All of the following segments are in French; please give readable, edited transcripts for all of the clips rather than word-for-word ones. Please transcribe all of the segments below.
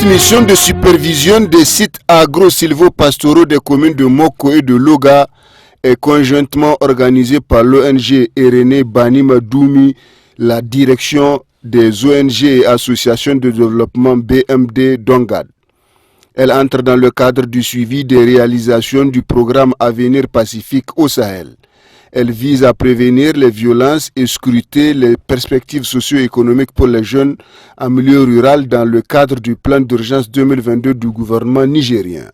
mission de supervision des sites agro-silvo-pastoraux des communes de Moko et de Loga est conjointement organisée par l'ONG René Banima Doumi, la direction des ONG et associations de développement BMD d'Ongad. Elle entre dans le cadre du suivi des réalisations du programme Avenir Pacifique au Sahel. Elle vise à prévenir les violences et scruter les perspectives socio-économiques pour les jeunes en milieu rural dans le cadre du plan d'urgence 2022 du gouvernement nigérien.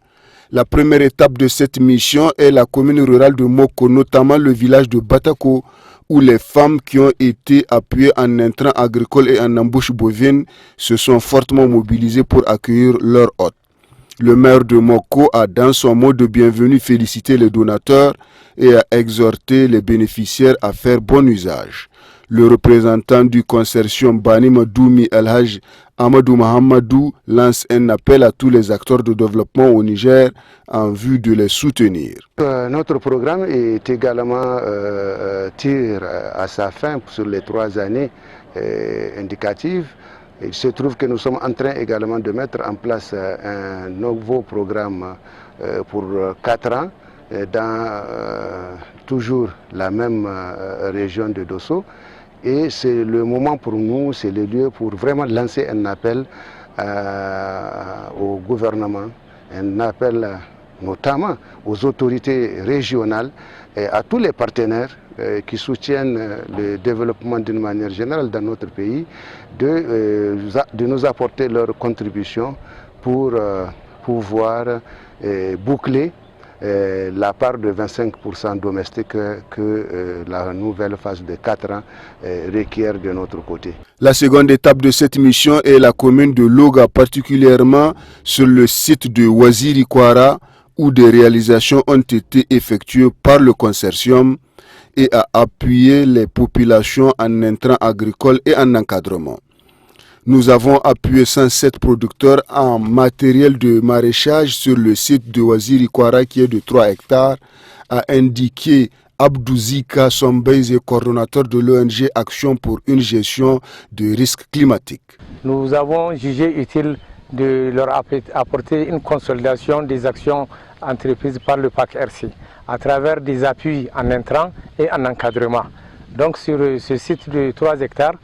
La première étape de cette mission est la commune rurale de Moko, notamment le village de Batako, où les femmes qui ont été appuyées en intrants agricoles et en embauches bovines se sont fortement mobilisées pour accueillir leurs hôtes. Le maire de Moko a, dans son mot de bienvenue, félicité les donateurs et a exhorté les bénéficiaires à faire bon usage. Le représentant du consortium Banima Doumi El-Haj Amadou Mahamadou lance un appel à tous les acteurs de développement au Niger en vue de les soutenir. Notre programme est également tire à sa fin sur les 3 années indicatives. Il se trouve que nous sommes en train également de mettre en place un nouveau programme pour 4 ans dans toujours la même région de Dosso. Et c'est le moment pour nous, c'est le lieu pour vraiment lancer un appel au gouvernement, un appel notamment aux autorités régionales et à tous les partenaires qui soutiennent le développement d'une manière générale dans notre pays, de nous apporter leur contribution pour pouvoir boucler la part de 25% domestique que la nouvelle phase de 4 ans requiert de notre côté. La seconde étape de cette mission est la commune de Loga, particulièrement sur le site de Waziri Kwara, où des réalisations ont été effectuées par le consortium et a appuyé les populations en intrants agricoles et en encadrement. Nous avons appuyé 107 producteurs en matériel de maraîchage sur le site de Waziri Kwara qui est de 3 hectares, a indiqué Abdouzika Sombeize, coordonnateur de l'ONG Action pour une gestion de risques climatiques. Nous avons jugé utile de leur apporter une consolidation des actions entreprises par le PAC RC à travers des appuis en intrants et en encadrement. Donc sur ce site de 3 hectares,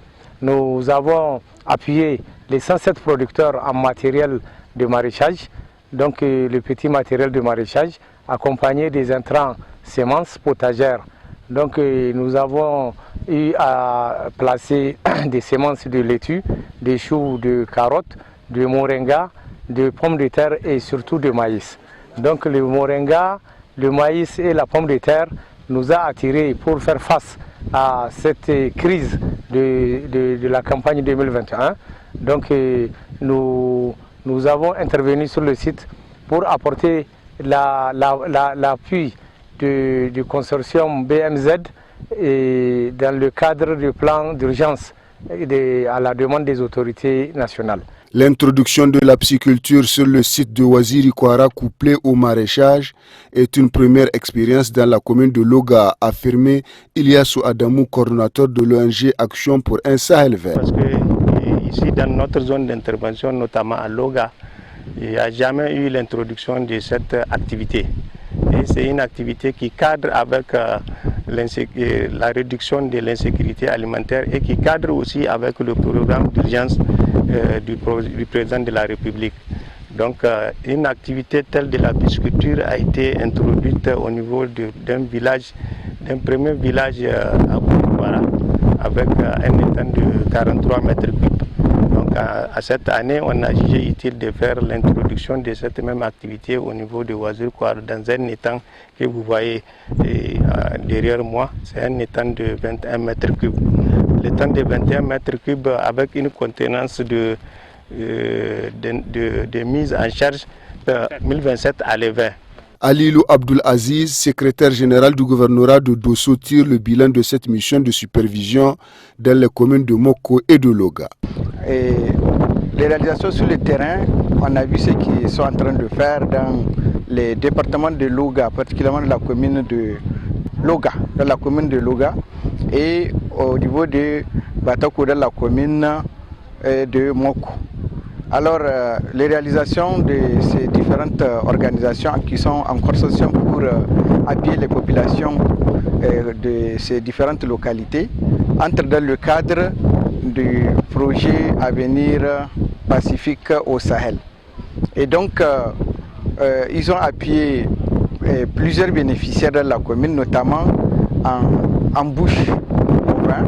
nous avons appuyé les 107 producteurs en matériel de maraîchage, donc le petit matériel de maraîchage accompagné des intrants semences potagères. Donc nous avons eu à placer des semences de laitue, des choux, de carottes, de moringa, de pommes de terre et surtout de maïs. Donc le moringa, le maïs et la pomme de terre nous a attirés pour faire face à cette crise de la campagne 2021. Donc nous avons intervenu sur le site pour apporter l'appui du consortium BMZ et dans le cadre du plan d'urgence à la demande des autorités nationales. L'introduction de la pisciculture sur le site de Waziri Kwara couplée au maraîchage est une première expérience dans la commune de Loga, a affirmé Ilyasu Adamou, coordonnateur de l'ONG Action pour un Sahel vert. Parce que ici dans notre zone d'intervention, notamment à Loga, il n'y a jamais eu l'introduction de cette activité. Et c'est une activité qui cadre avec la réduction de l'insécurité alimentaire et qui cadre aussi avec le programme d'urgence du président de la République. Donc une activité telle de la pisciculture a été introduite au niveau d'un premier village à Bourouara avec un étang de 43 mètres cubes. Donc à cette année, on a jugé utile de faire l'introduction de cette même activité au niveau de Waziri Kwara dans un étang que vous voyez derrière moi. C'est un étang de 21 mètres cubes. L'étang de 21 mètres cubes avec une contenance de mise en charge de 1027 à l'évin. Alilou Abdul Aziz, secrétaire général du gouvernorat de Dosso, tire le bilan de cette mission de supervision dans les communes de Moko et de Loga. Et les réalisations sur le terrain, on a vu ce qu'ils sont en train de faire dans les départements de Loga, particulièrement dans la commune de Loga, et au niveau de Batako, dans la commune de Moko. Alors, les réalisations de ces différentes organisations qui sont en consortium pour appuyer les populations de ces différentes localités entrent dans le cadre du projet Avenir Pacifique au Sahel. Et donc, ils ont appuyé plusieurs bénéficiaires de la commune, notamment en bouche au vin,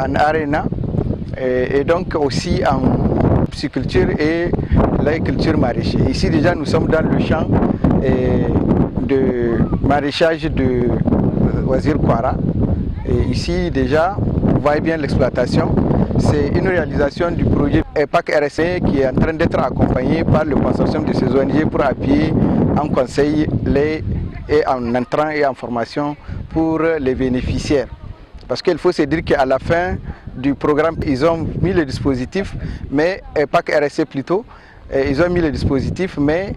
en aréna, et donc aussi en pisciculture et l'agriculture maraîchère. Ici déjà nous sommes dans le champ de maraîchage de Wazir Kwara. Et ici déjà, vous voyez bien l'exploitation. C'est une réalisation du projet EPAC RSE qui est en train d'être accompagné par le consortium de ces ONG pour appuyer en conseil et en entrant et en formation pour les bénéficiaires. Parce qu'il faut se dire qu'à la fin du programme, ils ont mis le dispositif, mais EPAC RSE plutôt, ils ont mis le dispositif, mais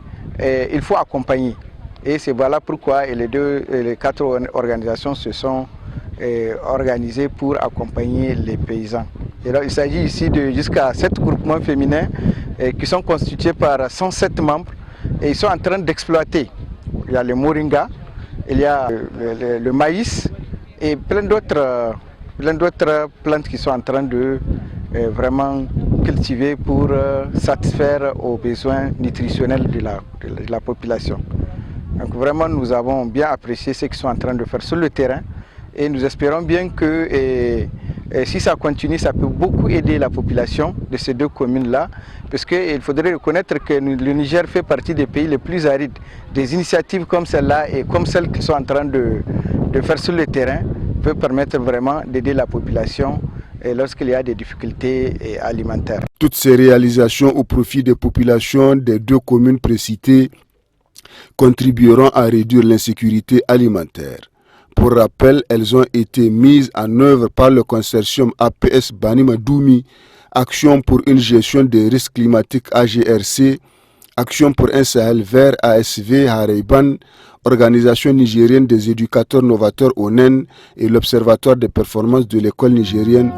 il faut accompagner. Et c'est voilà pourquoi les 4 organisations se sont organisées pour accompagner les paysans. Et là, il s'agit ici de jusqu'à 7 groupements féminins qui sont constitués par 107 membres et ils sont en train d'exploiter. Il y a le moringa, il y a le maïs et plein d'autres plantes qui sont en train de vraiment cultiver pour satisfaire aux besoins nutritionnels de la population. Donc vraiment nous avons bien apprécié ce qu'ils sont en train de faire sur le terrain et nous espérons bien que si ça continue, ça peut beaucoup aider la population de ces 2 communes-là, parce qu'il faudrait reconnaître que le Niger fait partie des pays les plus arides. Des initiatives comme celle-là et comme celles qu'ils sont en train de faire sur le terrain peuvent permettre vraiment d'aider la population lorsqu'il y a des difficultés alimentaires. Toutes ces réalisations au profit des populations des 2 communes précitées contribueront à réduire l'insécurité alimentaire. Pour rappel, elles ont été mises en œuvre par le consortium APS Banima Doumi, Action pour une gestion des risques climatiques AGRC, Action pour un Sahel vert ASV Hareiban, Organisation nigérienne des éducateurs novateurs ONEN et l'Observatoire des performances de l'école nigérienne.